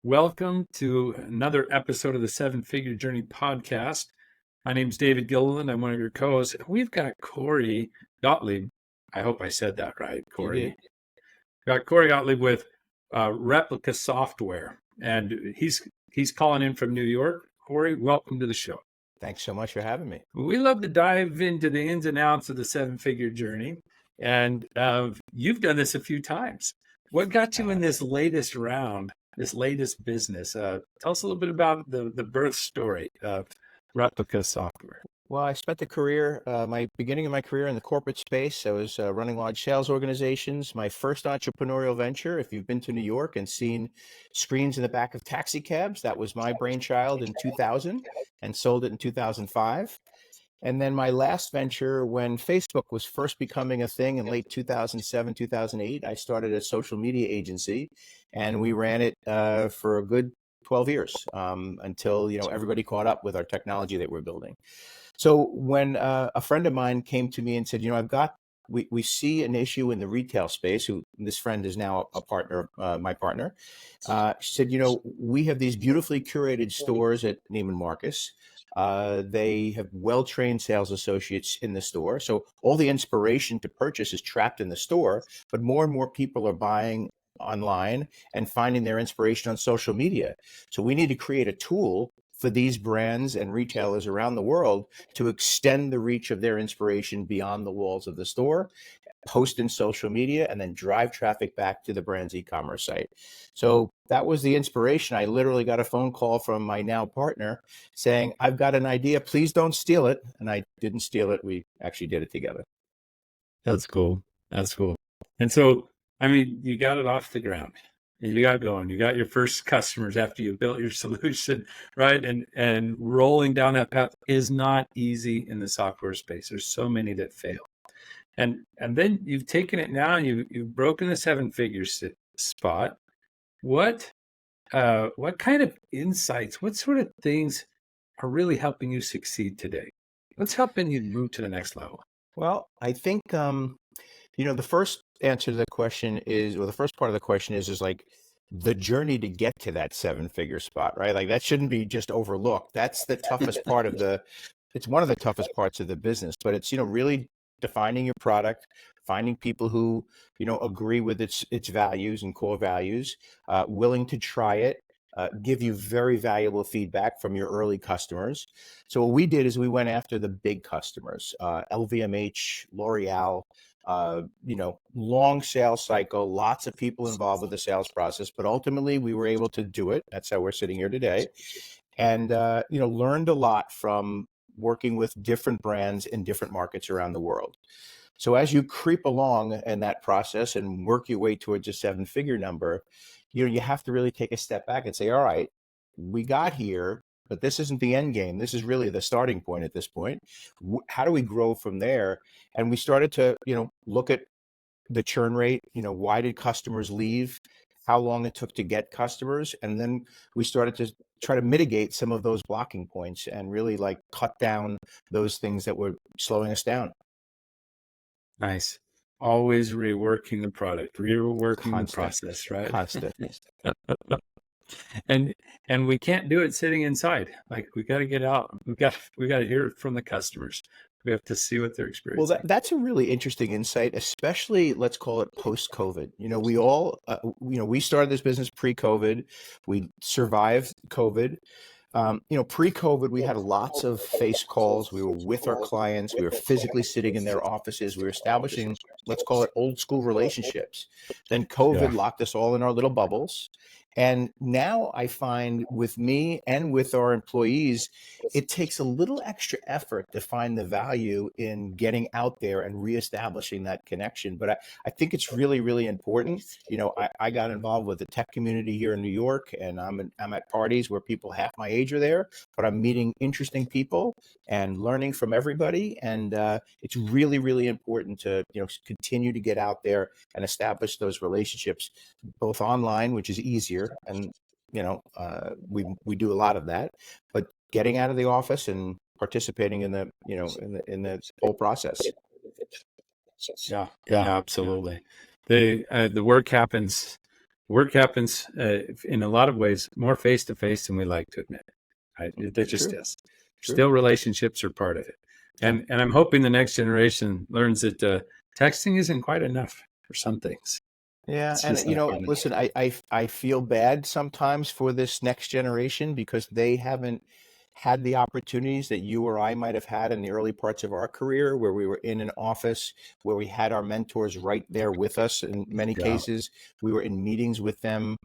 Welcome to another episode of the Seven Figure Journey podcast. My name is David Gilliland. I'm one of your co-hosts. We've got Corey Gottlieb. I hope I said that right, You Corey. did. Got Corey Gottlieb with Replica Software, and he's calling in from New York. Corey, welcome to the show. Thanks so much for having me. We love to dive into the ins and outs of the seven-figure journey, and you've done this a few times. What got you in this latest round, this latest business? Tell us a little bit about the birth story of Replica Software. Well, I spent my beginning of my career in the corporate space. I was running large sales organizations. My first entrepreneurial venture, if you've been to New York and seen screens in the back of taxi cabs, that was my brainchild in 2000 and sold it in 2005. And then my last venture, when Facebook was first becoming a thing in late 2007, 2008, I started a social media agency, and we ran it for a good 12 years until everybody caught up with our technology that we're building. So when a friend of mine came to me and said, we see an issue in the retail space, who this friend is now a partner, my partner, she said, we have these beautifully curated stores at Neiman Marcus. They have well-trained sales associates in the store. So all the inspiration to purchase is trapped in the store, but more and more people are buying online and finding their inspiration on social media. So we need to create a tool for these brands and retailers around the world to extend the reach of their inspiration beyond the walls of the store, post in social media, and then drive traffic back to the brand's e-commerce site. So that was the inspiration. I literally got a phone call from my now partner saying, I've got an idea, please don't steal it. And I didn't steal it. We actually did it together. That's cool. That's cool. And so, you got it off the ground. You got going. You got your first customers after you built your solution, right? And rolling down that path is not easy in the software space. There's so many that fail. And then you've taken it now and you've broken the seven-figure spot. What kind of insights, what sort of things are really helping you succeed today? What's helping you move to the next level? Well, I think, the first answer to the question is, or the first part of the question is like the journey to get to that seven-figure spot, right? Like that shouldn't be just overlooked. That's the toughest part of it's one of the toughest parts of the business, but it's, really defining your product, finding people who, agree with its values and core values, willing to try it, give you very valuable feedback from your early customers. So what we did is we went after the big customers, LVMH, L'Oreal, long sales cycle, lots of people involved with the sales process, but ultimately we were able to do it. That's how we're sitting here today. And, learned a lot from working with different brands in different markets around the world. So as you creep along in that process and work your way towards a seven-figure number, you have to really take a step back and say, all right, we got here, but this isn't the end game. This is really the starting point at this point. How do we grow from there? And we started to, look at the churn rate, why did customers leave, how long it took to get customers. And then we started to try to mitigate some of those blocking points and really cut down those things that were slowing us down. Nice. Always reworking the product, reworking the Constant. process, right? Constant. And we can't do it sitting inside. Like we got to get out. We got to hear it from the customers. We have to see what they're experiencing. Well, that's a really interesting insight, especially let's call it post-COVID. We all, we started this business pre-COVID. We survived COVID. Pre-COVID, we had lots of face calls. We were with our clients. We were physically sitting in their offices. We were establishing, let's call it old school relationships. Then COVID locked us all in our little bubbles. And now I find with me and with our employees, it takes a little extra effort to find the value in getting out there and reestablishing that connection. But I think it's really, really important. I got involved with the tech community here in New York, and I'm at parties where people half my age are there, but I'm meeting interesting people and learning from everybody. And it's really, really important to, continue to get out there and establish those relationships, both online, which is easier. And, we do a lot of that, but getting out of the office and participating in the, in the whole process. Yeah, absolutely. The work happens work happens in a lot of ways more face to face than we like to admit. Right? It just True. is. True. Still, relationships are part of it, Yeah. and I'm hoping the next generation learns that texting isn't quite enough for some things. Yeah, It's and just not good enough. listen, I feel bad sometimes for this next generation because they haven't had the opportunities that you or I might have had in the early parts of our career, where we were in an office, where we had our mentors right there with us. In many Yeah, cases, we were in meetings with them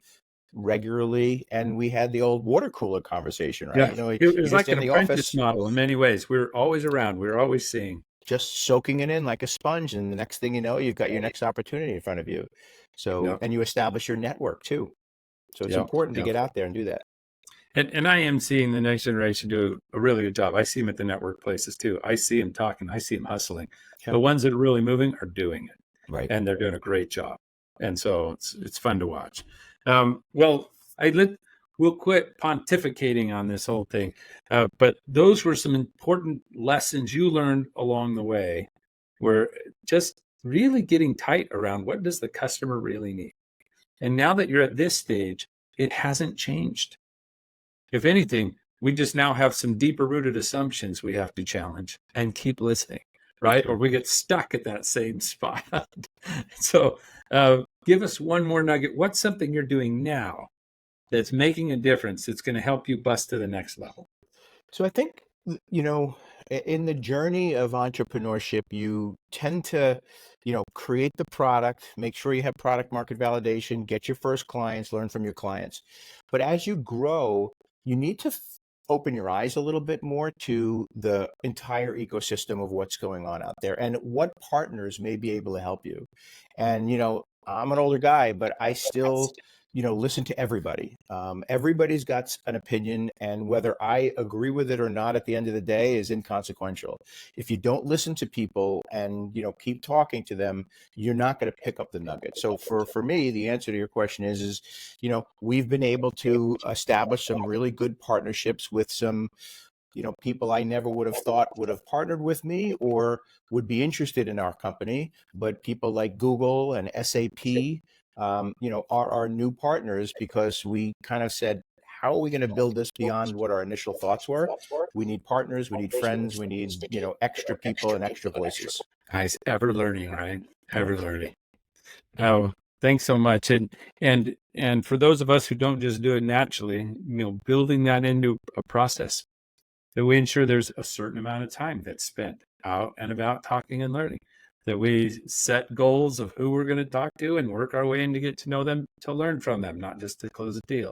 regularly, and we had the old water cooler conversation, right? yeah. It You're was just like an in the apprentice office, model in many ways. We were always around. We were always seeing. just soaking it in like a sponge, and the next thing you know, you've got your next opportunity in front of you. So, Yeah, and you establish your network too. So it's yeah, important to yeah. get out there and do that. And I am seeing the next generation do a really good job. I see them at the network places too. I see them talking. I see them hustling. Yeah. The ones that are really moving are doing it, Right. and they're doing a great job. And so it's fun to watch. Well, we'll quit pontificating on this whole thing, but those were some important lessons you learned along the way. Were just really getting tight around what does the customer really need. And now that you're at this stage, it hasn't changed. If anything, we just now have some deeper rooted assumptions we have to challenge and keep listening, right? Or True. we get stuck at that same spot. So, give us one more nugget. What's something you're doing now that's making a difference that's going to help you bust to the next level? So I think, in the journey of entrepreneurship, you tend to, create the product, make sure you have product market validation, get your first clients, learn from your clients. But as you grow, you need to open your eyes a little bit more to the entire ecosystem of what's going on out there and what partners may be able to help you. And, I'm an older guy, but I still listen to everybody. Everybody's got an opinion, and whether I agree with it or not at the end of the day is inconsequential. If you don't listen to people and keep talking to them, you're not going to pick up the nugget. So for me, the answer to your question is we've been able to establish some really good partnerships with some people I never would have thought would have partnered with me or would be interested in our company. But people like Google and SAP, are our new partners because we kind of said, how are we going to build this beyond what our initial thoughts were? We need partners, we need friends, we need, extra people and extra voices. Guys, ever learning, right? Ever learning. Oh, thanks so much. And for those of us who don't just do it naturally, building that into a process that we ensure there's a certain amount of time that's spent out and about talking and learning, that we set goals of who we're going to talk to and work our way in to get to know them, to learn from them, not just to close a deal,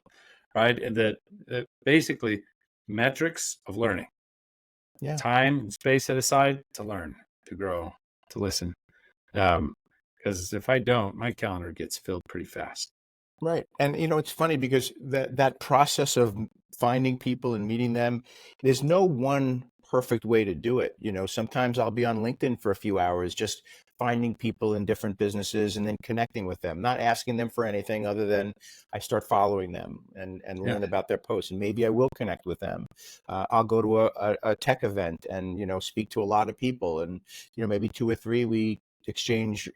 right? And that basically metrics of learning, Yeah. time and space set aside to learn, to grow, to listen. Because if I don't, my calendar gets filled pretty fast. Right. And it's funny because that process of finding people and meeting them, there's no one perfect way to do it. Sometimes I'll be on LinkedIn for a few hours just finding people in different businesses and then connecting with them, not asking them for anything other than I start following them and Yeah. learn about their posts. And maybe I will connect with them. I'll go to a tech event and, speak to a lot of people. And, maybe two or three, we exchange,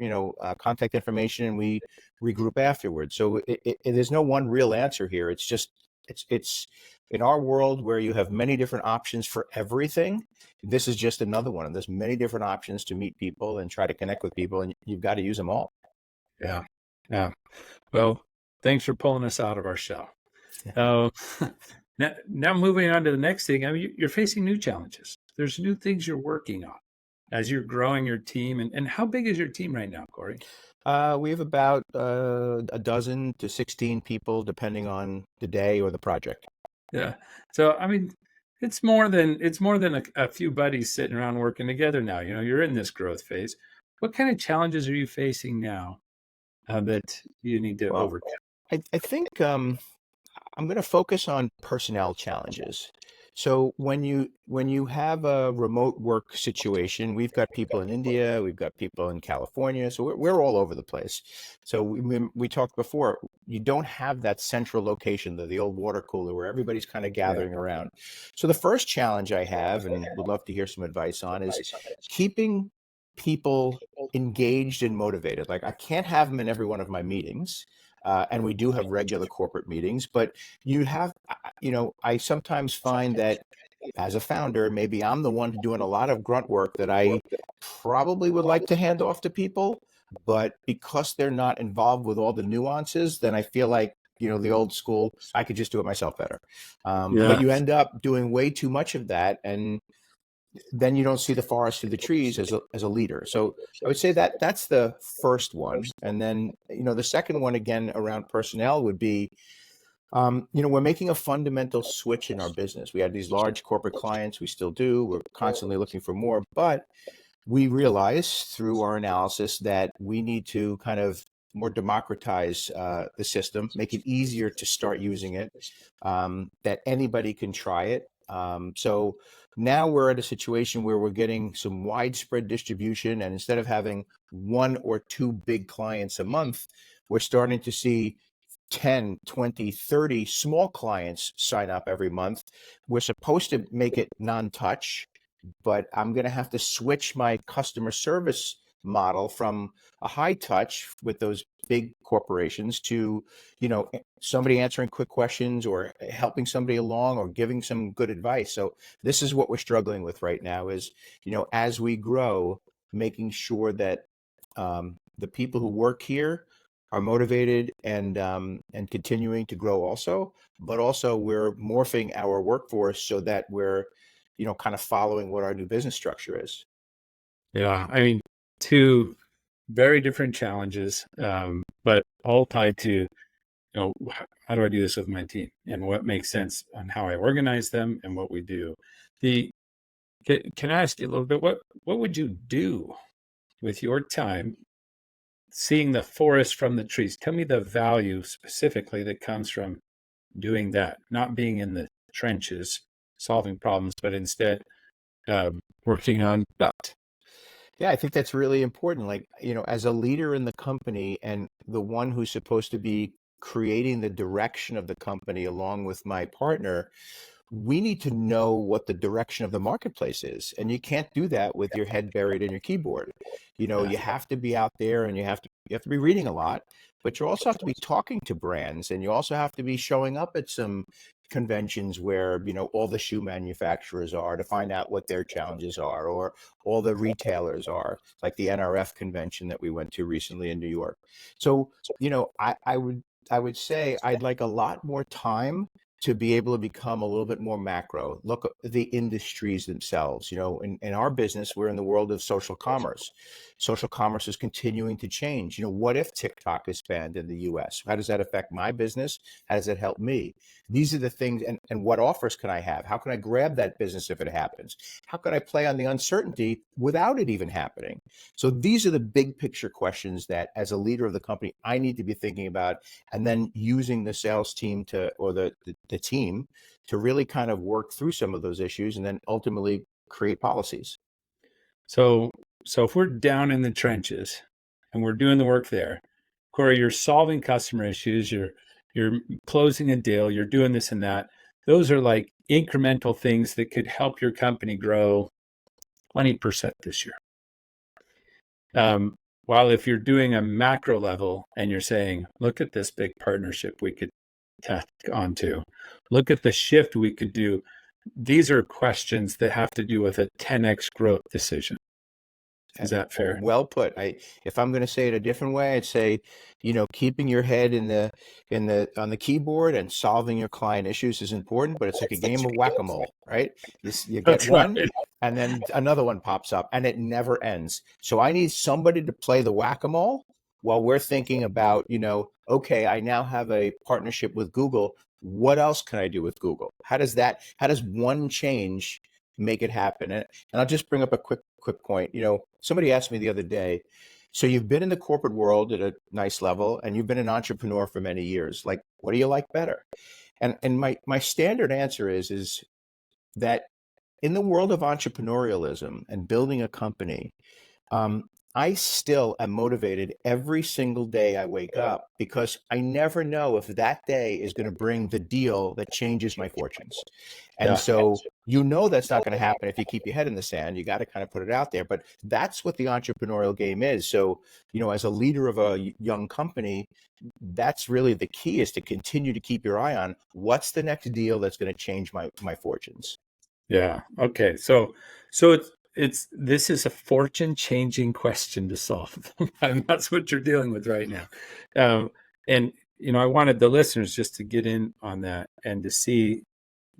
contact information and we regroup afterwards. So there's no one real answer here. It's just it's in our world where you have many different options for everything. This is just another one. And there's many different options to meet people and try to connect with people, and you've got to use them all. Yeah. Yeah. Well, thanks for pulling us out of our shell. Now moving on to the next thing. I mean, you're facing new challenges. There's new things you're working on as you're growing your team. And how big is your team right now, Corey? We have about a dozen to 16 people, depending on the day or the project. Yeah. So I mean, it's more than a few buddies sitting around working together now. You're in this growth phase. What kind of challenges are you facing now that you need to Well, overcome? I think I'm going to focus on personnel challenges. So when you have a remote work situation, we've got people in India, we've got people in California, so we're all over the place. So we talked before, you don't have that central location, the old water cooler where everybody's kind of Yeah. gathering around. So the first challenge I have, and would love to hear some advice on, is keeping people engaged and motivated. Like I can't have them in every one of my meetings. and we do have regular corporate meetings, but you have, I sometimes find that as a founder, maybe I'm the one doing a lot of grunt work that I probably would like to hand off to people, but because they're not involved with all the nuances, then I feel like, the old school, I could just do it myself better. But Yeah. you end up doing way too much of that, and then you don't see the forest through the trees as a leader. So I would say that that's the first one. And then, the second one again around personnel would be, we're making a fundamental switch in our business. We had these large corporate clients, we still do. We're constantly looking for more, but we realize through our analysis that we need to kind of more democratize the system, make it easier to start using it, that anybody can try it. So now we're at a situation where we're getting some widespread distribution, and instead of having one or two big clients a month, we're starting to see 10, 20, 30 small clients sign up every month. We're supposed to make it non-touch, but I'm going to have to switch my customer service model from a high touch with those big corporations to, somebody answering quick questions or helping somebody along or giving some good advice. So this is what we're struggling with right now is, as we grow, making sure that the people who work here are motivated and continuing to grow also, but also we're morphing our workforce so that we're, kind of following what our new business structure is. Yeah. I mean, two very different challenges, but all tied to, how do I do this with my team and what makes sense on how I organize them and what we do. Can I ask you a little bit, what would you do with your time seeing the forest from the trees? Tell me the value specifically that comes from doing that, not being in the trenches solving problems, but instead working on that. Yeah, I think that's really important. Like, as a leader in the company and the one who's supposed to be creating the direction of the company along with my partner, we need to know what the direction of the marketplace is. And you can't do that with your head buried in your keyboard. Yeah. You have to be out there and you have to be reading a lot, but you also have to be talking to brands, and you also have to be showing up at some conventions where, all the shoe manufacturers are to find out what their challenges are, or all the retailers are, like the NRF convention that we went to recently in New York. So, I would say I'd like a lot more time to be able to become a little bit more macro. Look at the industries themselves. In our business, we're in the world of social commerce. Social commerce is continuing to change. What if TikTok is banned in the US? How does that affect my business? How does it help me? These are the things, and what offers can I have? How can I grab that business if it happens? How can I play on the uncertainty without it even happening? So these are the big picture questions that as a leader of the company, I need to be thinking about, and then using the sales team or the team to really kind of work through some of those issues and then ultimately create policies. So, if we're down in the trenches and we're doing the work there, Corey, you're solving customer issues, you're closing a deal, you're doing this and that. Those are like incremental things that could help your company grow 20% this year. While if you're doing a macro level and you're saying, look at this big partnership we could tack onto, look at the shift we could do. These are questions that have to do with a 10x growth decision. Is that fair? Well put. If I'm going to say it a different way, I'd say, keeping your head on the keyboard and solving your client issues is important, but it's like a game of whack-a-mole, right? You get That's right. one, and then another one pops up, and it never ends. So I need somebody to play the whack-a-mole while we're thinking about, okay, I now have a partnership with Google. What else can I do with Google? How does one change make it happen? And I'll just bring up a quick point. Somebody asked me the other day, so you've been in the corporate world at a nice level and you've been an entrepreneur for many years. Like, what do you like better? And my standard answer is that in the world of entrepreneurialism and building a company, I still am motivated every single day I wake up because I never know if that day is going to bring the deal that changes my fortunes. And Yeah. so you know that's not going to happen if you keep your head in the sand. You got to kind of put it out there. But that's what the entrepreneurial game is. So, as a leader of a young company, that's really the key, is to continue to keep your eye on what's the next deal that's going to change my fortunes. Yeah. Okay. So it's this is a fortune changing question to solve. And that's what you're dealing with right now. And I wanted the listeners just to get in on that and to see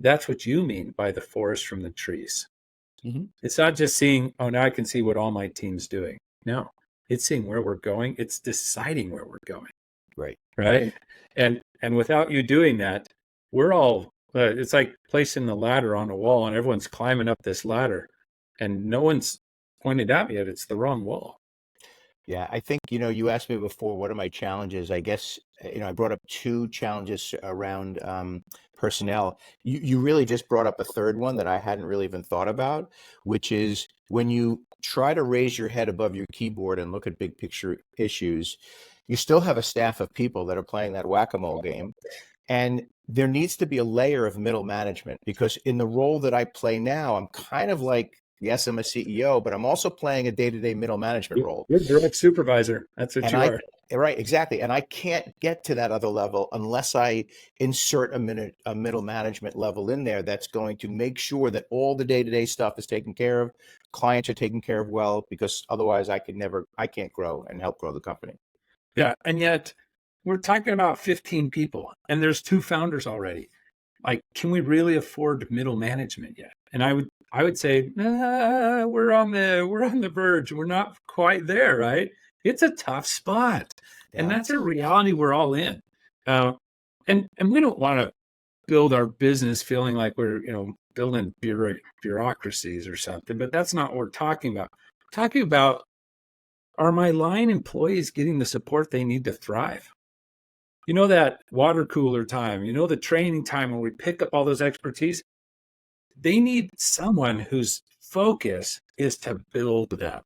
that's what you mean by the forest from the trees. Mhm. It's not just seeing, oh, now I can see what all my team's doing. No, it's seeing where we're going. It's deciding where we're going. Right. Right. And without you doing that, we're all it's like placing the ladder on a wall and everyone's climbing up this ladder and no one's pointed at me yet it's the wrong wall. Yeah, I think, you asked me before, what are my challenges? I guess, I brought up two challenges around personnel. You really just brought up a third one that I hadn't really even thought about, which is when you try to raise your head above your keyboard and look at big picture issues, you still have a staff of people that are playing that whack-a-mole game. And there needs to be a layer of middle management, because in the role that I play now, I'm kind of like, yes, I'm a CEO, but I'm also playing a day-to-day middle management role. You're direct supervisor. That's what And you I, are. right, exactly. And I can't get to that other level unless I insert a middle management level in there that's going to make sure that all the day-to-day stuff is taken care of, clients are taken care of well, because otherwise I can't grow and help grow the company. Yeah. And yet we're talking about 15 people and there's two founders already. Like, can we really afford middle management yet? And I would say, we're on the verge. We're not quite there, right? It's a tough spot. And Yeah. that's a reality we're all in. And we don't want to build our business feeling like we're, building bureaucracies or something, but that's not what we're talking about. We're talking about, are my line employees getting the support they need to thrive? That water cooler time, the training time when we pick up all those expertise, they need someone whose focus is to build them,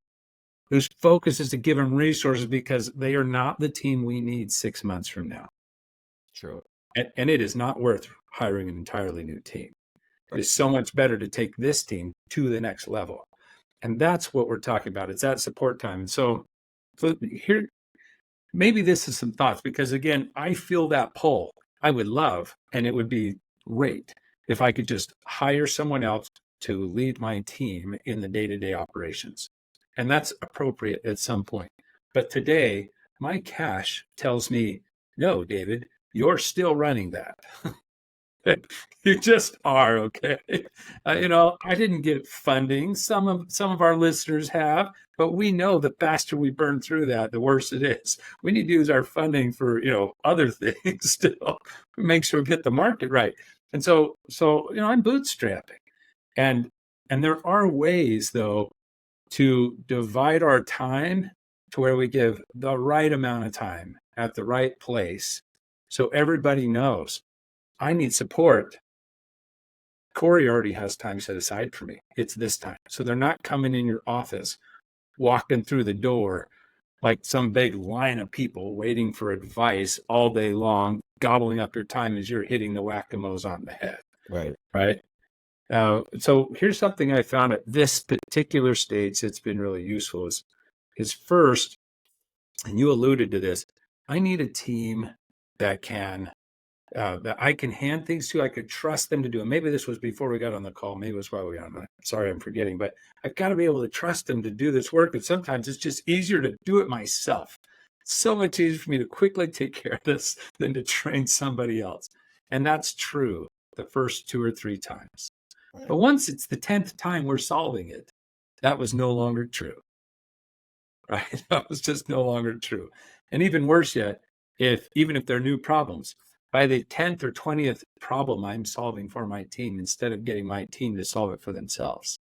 whose focus is to give them resources because they are not the team we need 6 months from now. True. And it is not worth hiring an entirely new team. It is so much better to take this team to the next level. And that's what we're talking about. It's that support time. And so here, maybe this is some thoughts, because again, I feel that pull. I would love, and it would be great if I could just hire someone else to lead my team in the day-to-day operations. And that's appropriate at some point. But today, my cash tells me, no, David, you're still running that. You just are, okay. I didn't get funding. Some of our listeners have, but we know the faster we burn through that, the worse it is. We need to use our funding for other things still. Make sure we get the market right. And so I'm bootstrapping, and there are ways though to divide our time to where we give the right amount of time at the right place, so everybody knows I need support. Corey already has time set aside for me. It's this time. So they're not coming in your office, walking through the door like some big line of people waiting for advice all day long, gobbling up your time as you're hitting the whack-a-moles on the head. Right. Right. So here's something I found at this particular stage that's been really useful is first, and you alluded to this, I need a team that that I can hand things to. I could trust them to do it. Maybe this was before we got on the call. Maybe it was while we got on. Sorry, I'm forgetting. But I've got to be able to trust them to do this work. And sometimes it's just easier to do it myself. It's so much easier for me to quickly take care of this than to train somebody else. And that's true the first 2 or 3 times. But once it's the 10th time we're solving it, that was no longer true. Right? That was just no longer true. And even worse yet, even if they're new problems, by the 10th or 20th problem I'm solving for my team, instead of getting my team to solve it for themselves,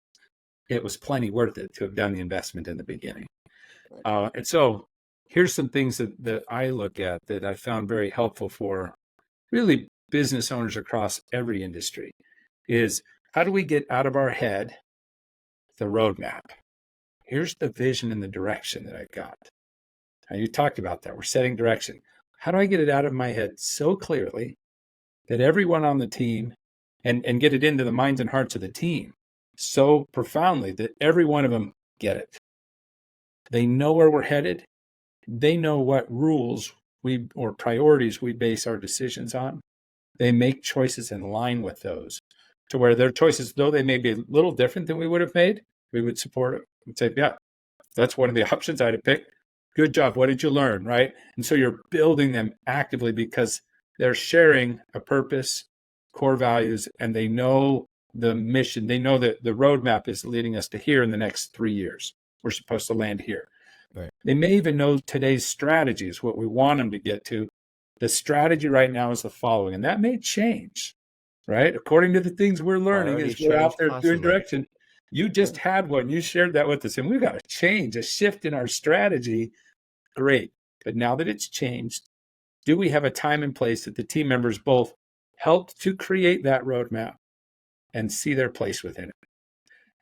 it was plenty worth it to have done the investment in the beginning. And so here's some things that I look at that I found very helpful for really business owners across every industry is, how do we get out of our head the roadmap? Here's the vision and the direction that I got. Now, you talked about that. We're setting direction. How do I get it out of my head so clearly that everyone on the team and get it into the minds and hearts of the team so profoundly that every one of them get it? They know where we're headed. They know what rules or priorities we base our decisions on. They make choices in line with those, to where their choices, though they may be a little different than we would have made, we would support it and say, yeah, that's one of the options I'd have picked. Good job. What did you learn? Right. And so you're building them actively because they're sharing a purpose, core values, and they know the mission. They know that the roadmap is leading us to here in the next 3 years. We're supposed to land here. Right. They may even know today's strategies, what we want them to get to. The strategy right now is the following, and that may change, right? According to the things we're learning as we're out there doing direction. You just had one. You shared that with us, and we've got to change, a shift in our strategy. Great. But now that it's changed, do we have a time and place that the team members both helped to create that roadmap and see their place within it?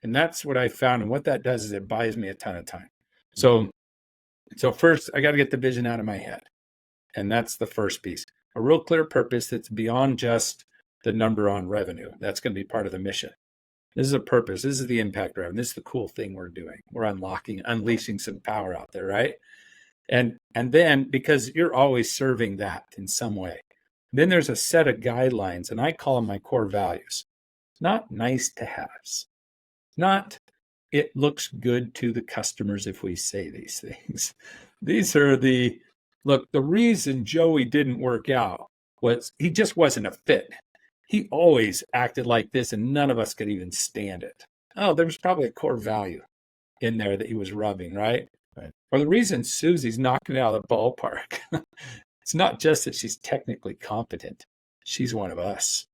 And that's what I found. And what that does is it buys me a ton of time. So first, I got to get the vision out of my head. And that's the first piece. A real clear purpose that's beyond just the number on revenue. That's going to be part of the mission. This is a purpose. This is the impact revenue. This is the cool thing we're doing. We're unleashing some power out there, right? And then, because you're always serving that in some way, then there's a set of guidelines, and I call them my core values. Not nice to haves. Not it looks good to the customers if we say these things. These are the reason Joey didn't work out was he just wasn't a fit. He always acted like this, and none of us could even stand it. Oh, there was probably a core value in there that he was rubbing, right? Right. Or the reason Susie's knocking it out of the ballpark. It's not just that she's technically competent. She's one of us.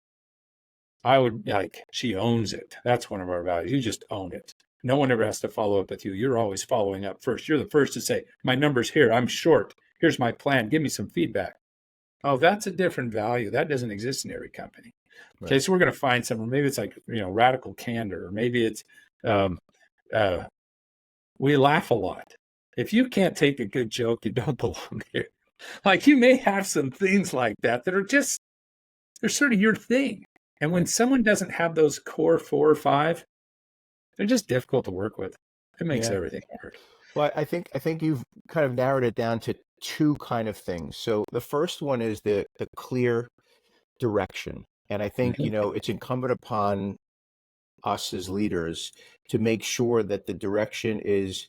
She owns it. That's one of our values. You just own it. No one ever has to follow up with you. You're always following up first. You're the first to say, my number's here. I'm short. Here's my plan. Give me some feedback. Oh, that's a different value. That doesn't exist in every company. Right. Okay, so we're going to find something. Maybe it's like, radical candor, or maybe it's we laugh a lot. If you can't take a good joke, you don't belong here. Like, you may have some things like that are just, they're sort of your thing. And when someone doesn't have those core 4 or 5, they're just difficult to work with. It makes everything hard. Well, I think you've kind of narrowed it down to 2 kind of things. So the first one is the clear direction. And I think, it's incumbent upon us as leaders to make sure that the direction is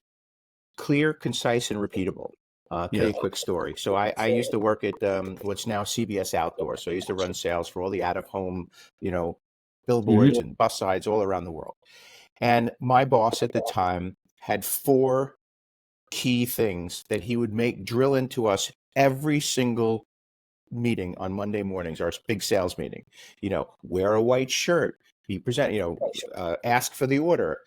clear, concise, and repeatable. Tell you a quick story. So I used to work at what's now CBS Outdoor. So I used to run sales for all the out-of-home, billboards and bus sides all around the world. And my boss at the time had 4 key things that he would drill into us every single meeting on Monday mornings, our big sales meeting. Wear a white shirt, be present, ask for the order,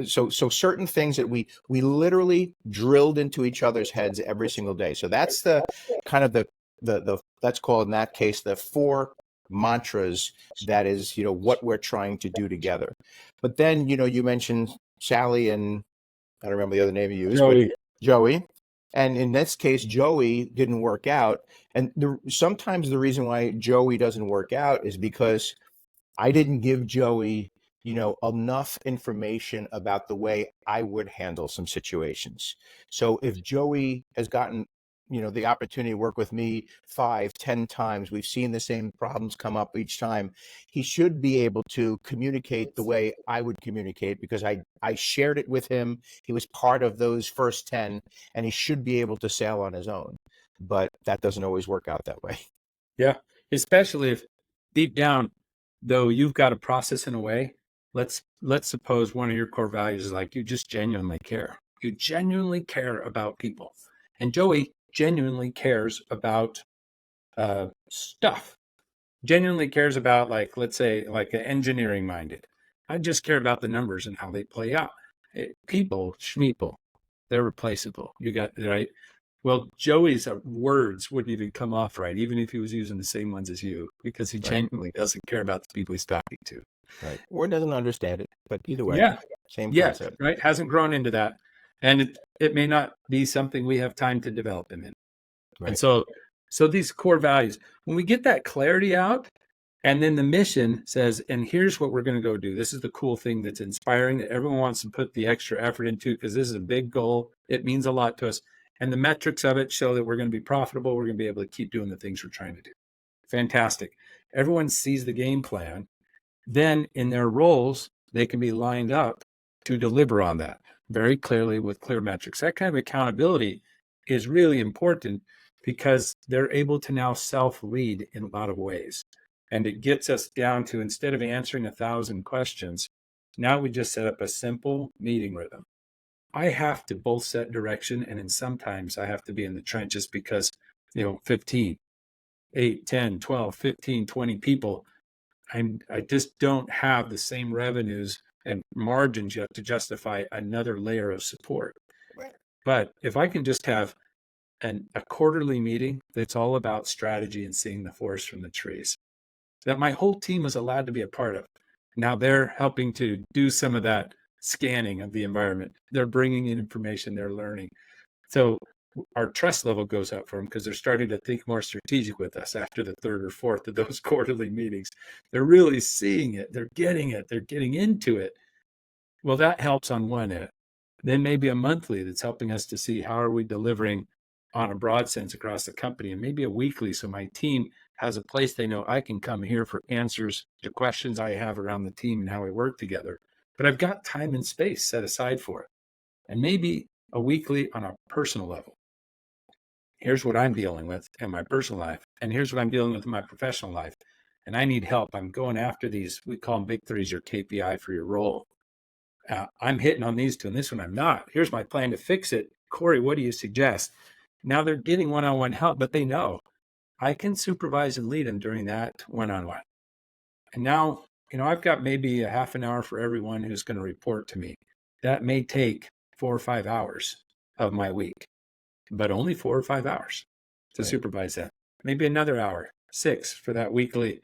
so certain things that we literally drilled into each other's heads every single day. So that's the kind of the let's call it in that case the 4 mantras that is, what we're trying to do together. But then, you mentioned Sally, and I don't remember the other name you used, Joey. And in this case, Joey didn't work out. And sometimes the reason why Joey doesn't work out is because I didn't give Joey, enough information about the way I would handle some situations. So if Joey has gotten, the opportunity to work with me 5, 10 times, we've seen the same problems come up each time, he should be able to communicate the way I would communicate, because I shared it with him. He was part of those first 10, and he should be able to sail on his own. But that doesn't always work out that way. Yeah, especially if deep down, though, you've got a process in a way. Let's suppose one of your core values is like, you just genuinely care. You genuinely care about people. And Joey genuinely cares about stuff. Genuinely cares about, like, let's say, like, engineering minded. I just care about the numbers and how they play out. People, schmeeple, they're replaceable. You got right. Well, Joey's words wouldn't even come off right, even if he was using the same ones as you, because he genuinely doesn't care about the people he's talking to. Right. Or doesn't understand it, but either way, same concept. Right. Hasn't grown into that. And it may not be something we have time to develop them in. Right. And so these core values, when we get that clarity out, and then the mission says, and here's what we're going to go do. This is the cool thing that's inspiring that everyone wants to put the extra effort into, because this is a big goal. It means a lot to us. And the metrics of it show that we're going to be profitable. We're going to be able to keep doing the things we're trying to do. Fantastic. Everyone sees the game plan. Then in their roles, they can be lined up to deliver on that very clearly with clear metrics. That kind of accountability is really important because they're able to now self-lead in a lot of ways. And it gets us down to, instead of answering 1,000 questions, now we just set up a simple meeting rhythm. I have to both set direction, and then sometimes I have to be in the trenches because, 15, 8, 10, 12, 15, 20 people, I just don't have the same revenues and margins yet to justify another layer of support. Right. But if I can just have a quarterly meeting that's all about strategy and seeing the forest from the trees, that my whole team is allowed to be a part of. Now they're helping to do some of that scanning of the environment. They're bringing in information, they're learning. So our trust level goes up for them because they're starting to think more strategic with us after the third or fourth of those quarterly meetings. They're really seeing it. They're getting it. They're getting into it. Well, that helps on one end. Then maybe a monthly that's helping us to see how are we delivering on a broad sense across the company, and maybe a weekly. So my team has a place they know I can come here for answers to questions I have around the team and how we work together. But I've got time and space set aside for it. And maybe a weekly on a personal level. Here's what I'm dealing with in my personal life, and here's what I'm dealing with in my professional life. And I need help. I'm going after these, we call them big threes, your KPI for your role. I'm hitting on these two, and this one I'm not. Here's my plan to fix it. Corey, what do you suggest? Now they're getting one-on-one help, but they know I can supervise and lead them during that one-on-one. And now, I've got maybe a half an hour for everyone who's going to report to me. That may take 4 or 5 hours of my week, but only 4 or 5 hours to Right. supervise that. Maybe another hour, 6 for that weekly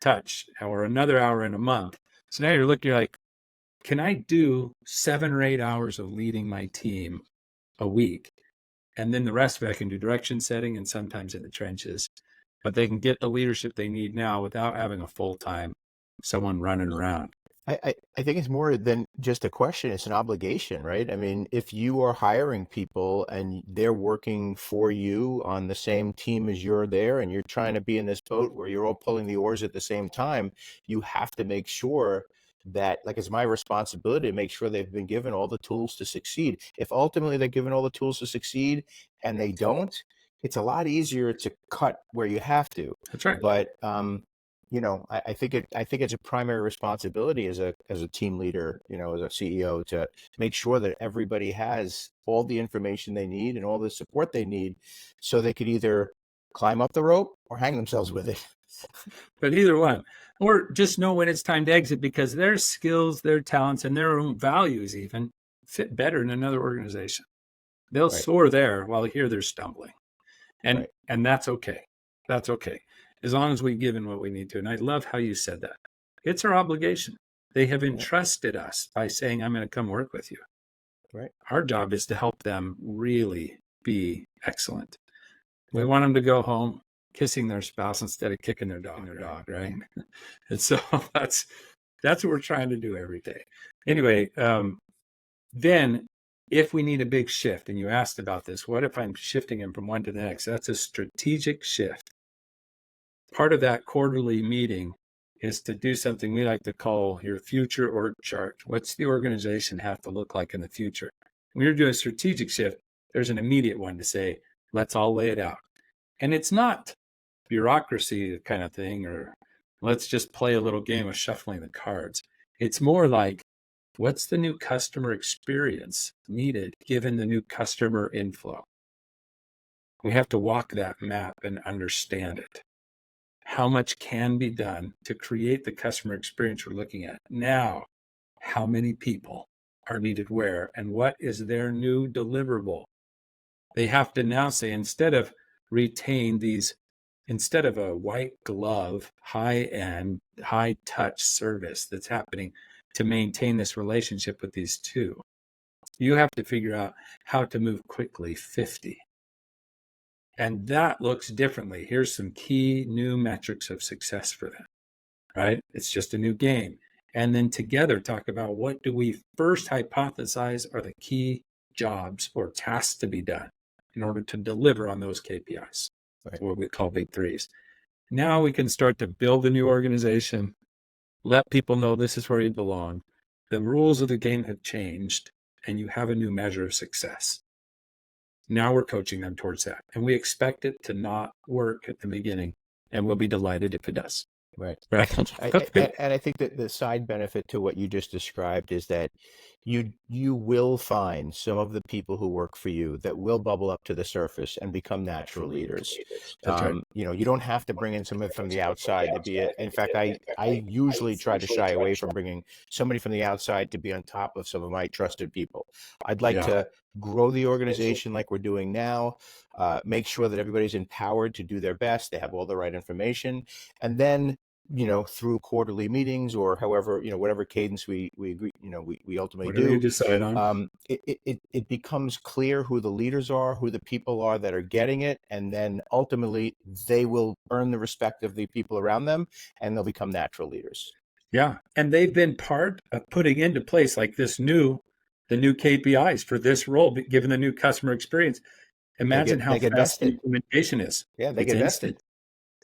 touch, or another hour in a month. So now you're like, can I do 7 or 8 hours of leading my team a week? And then the rest of it, I can do direction setting and sometimes in the trenches. But they can get the leadership they need now without having a full-time someone running around. I think it's more than just a question. It's an obligation, right? I mean, if you are hiring people and they're working for you on the same team as you're there, and you're trying to be in this boat where you're all pulling the oars at the same time, you have to make sure that, like, it's my responsibility to make sure they've been given all the tools to succeed. If ultimately they're given all the tools to succeed and they don't, it's a lot easier to cut where you have to. That's right. But I think it's a primary responsibility as a team leader, as a CEO, to make sure that everybody has all the information they need and all the support they need, so they could either climb up the rope or hang themselves with it. But either one, or just know when it's time to exit, because their skills, their talents, and their own values even fit better in another organization. They'll Right. soar there while here they're stumbling. And Right. and that's okay. That's okay. As long as we've given what we need to. And I love how you said that. It's our obligation. They have entrusted us by saying, I'm going to come work with you. Right. Our job is to help them really be excellent. We Yep. want them to go home kissing their spouse instead of kicking their dog, right? And so that's what we're trying to do every day. Anyway, then if we need a big shift, and you asked about this, what if I'm shifting them from one to the next? That's a strategic shift. Part of that quarterly meeting is to do something we like to call your future org chart. What's the organization have to look like in the future? When you're doing a strategic shift, there's an immediate one to say, let's all lay it out. And it's not bureaucracy kind of thing, or let's just play a little game of shuffling the cards. It's more like, what's the new customer experience needed given the new customer inflow? We have to walk that map and understand it. How much can be done to create the customer experience we're looking at now? How many people are needed where? And what is their new deliverable? They have to now say, instead of a white glove, high-end, high-touch service that's happening to maintain this relationship with these two, You have to figure out how to move quickly 50. And that looks differently. Here's some key new metrics of success for them, right? It's just a new game. And then together talk about what do we first hypothesize are the key jobs or tasks to be done in order to deliver on those KPIs, Right. what we call big threes. Now we can start to build a new organization, let people know this is where you belong. The rules of the game have changed, and you have a new measure of success. Now we're coaching them towards that. And we expect it to not work at the beginning, and we'll be delighted if it does. Right. Right. And I think that the side benefit to what you just described is that you will find some of the people who work for you that will bubble up to the surface and become natural leaders. That's right. You don't have to bring in someone from the outside to be it. In fact, I usually try to shy away from bringing somebody from the outside to be on top of some of my trusted people. I'd like to grow the organization like we're doing now, make sure that everybody's empowered to do their best, they have all the right information, and then through quarterly meetings or however, whatever cadence we agree, we ultimately Whatever do, you decide on. it becomes clear who the leaders are, who the people are that are getting it, and then ultimately they will earn the respect of the people around them, and they'll become natural leaders. Yeah. And they've been part of putting into place like the new KPIs for this role, given the new customer experience. Imagine how They get fast the vested. implementation is. Yeah, they It's get instant. vested.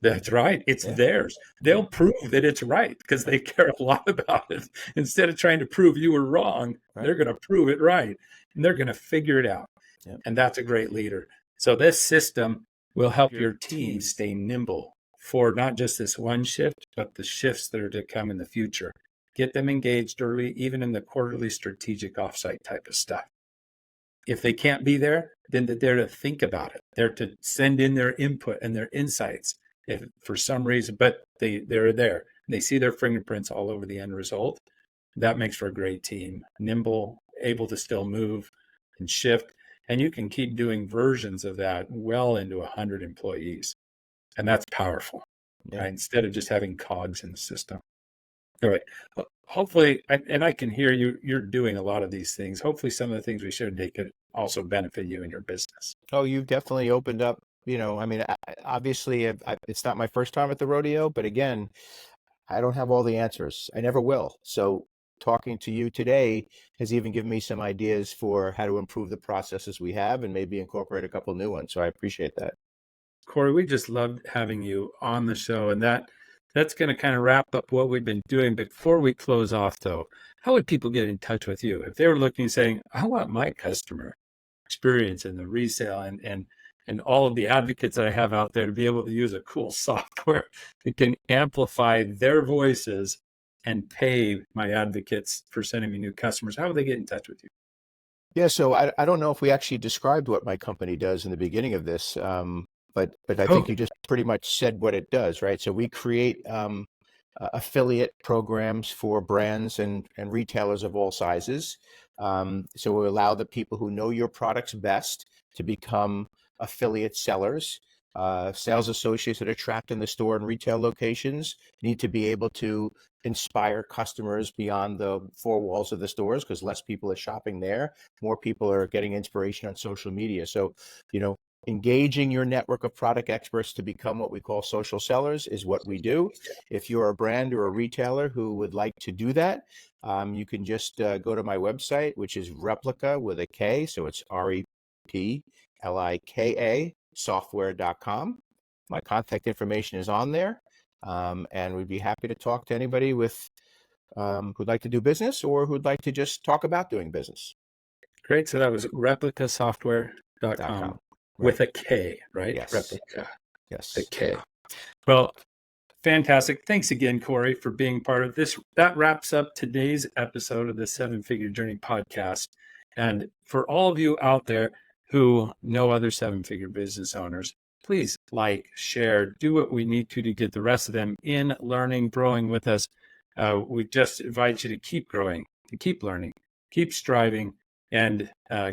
That's right. It's Yeah. theirs. They'll prove that it's right because they care a lot about it. Instead of trying to prove you were wrong, Right. they're going to prove it right. And they're going to figure it out. Yeah. And that's a great leader. So this system will help your team stay nimble for not just this one shift, but the shifts that are to come in the future. Get them engaged early, even in the quarterly strategic offsite type of stuff. If they can't be there, then they're to think about it. They're to send in their input and their insights if for some reason, but they're there. They see their fingerprints all over the end result. That makes for a great team. Nimble, able to still move and shift. And you can keep doing versions of that well into 100 employees. And that's powerful, Yeah. right? Instead of just having cogs in the system. All right. Hopefully, and I can hear you're doing a lot of these things. Hopefully some of the things we shared, they could also benefit you in your business. Oh, you've definitely opened up, I mean, obviously it's not my first time at the rodeo, but again, I don't have all the answers. I never will. So talking to you today has even given me some ideas for how to improve the processes we have and maybe incorporate a couple new ones. So I appreciate that. Corey, we just loved having you on the show, and that's going to kind of wrap up what we've been doing. Before we close off, though, how would people get in touch with you if they were looking and saying, "I want my customer experience in the resale and all of the advocates that I have out there to be able to use a cool software that can amplify their voices and pay my advocates for sending me new customers"? How would they get in touch with you? Yeah, so I don't know if we actually described what my company does in the beginning of this, but I think Oh, you just pretty much said what it does, right? So we create affiliate programs for brands and retailers of all sizes. So we allow the people who know your products best to become affiliate sellers. Sales associates that are trapped in the store and retail locations need to be able to inspire customers beyond the four walls of the stores because less people are shopping there. More people are getting inspiration on social media. So, engaging your network of product experts to become what we call social sellers is what we do. If you're a brand or a retailer who would like to do that, you can just go to my website, which is Replica with a K. So it's REPLIKA software.com. My contact information is on there. And we'd be happy to talk to anybody who'd like to do business or who'd like to just talk about doing business. great. So that was replicasoftware.com .com. with Right. a K, right? Yes. Replica, a Yes. K. Well, fantastic. Thanks again, Corey, for being part of this. That wraps up today's episode of the Seven Figure Journey podcast. And for all of you out there who know other seven figure business owners, please like, share, do what we need to get the rest of them in learning, growing with us. We just invite you to keep growing, to keep learning, keep striving, and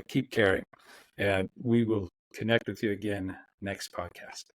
keep caring. And we will connect with you again next podcast.